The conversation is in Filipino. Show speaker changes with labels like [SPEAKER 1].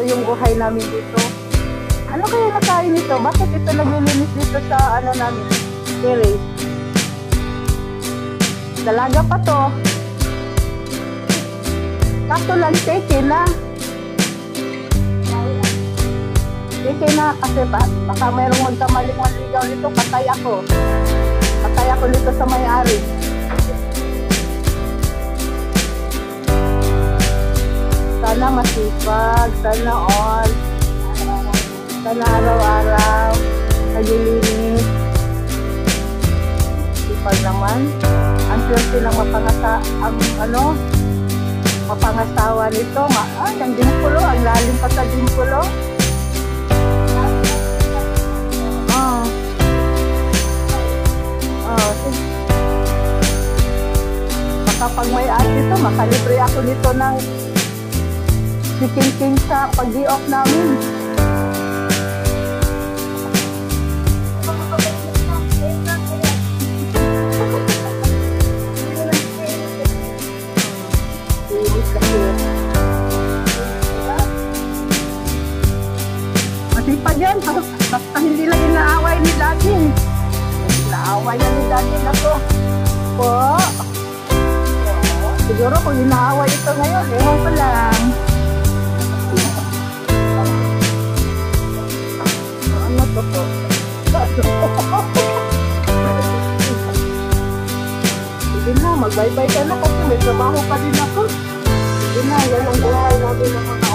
[SPEAKER 1] Ito yung buhay namin dito. Ano kaya nakain nito? Bakit ito naglilinis dito sa ano namin? Terrace. Dalaga pa to. Kaso lang teke na. Teke na kasi baka mayroong magkamaling manligaw nito. Patay ako. Patay ako dito sa may-ari. Sana masipag. Sana all. Sana araw-araw. Naglilinis. Sipag naman. Ang swerte lang mapangasawa nito. Ang dimpulo. Ang lalim pa sa dimpulo. Kapag may ad dito, makalibre ako nito ng chicken sa pag-i-off namin. Masipag yan. Basta hindi lang inaaway ni Daddy. Inaaway yan ni Daddy na to. Po. Siguro kung inaaway ito ngayon, ewan ko lang. Ano to po? Sige na, mag-bye-bye ka na kasi may trabaho pa din ako. Sige na, yan ang buhay natin ng mga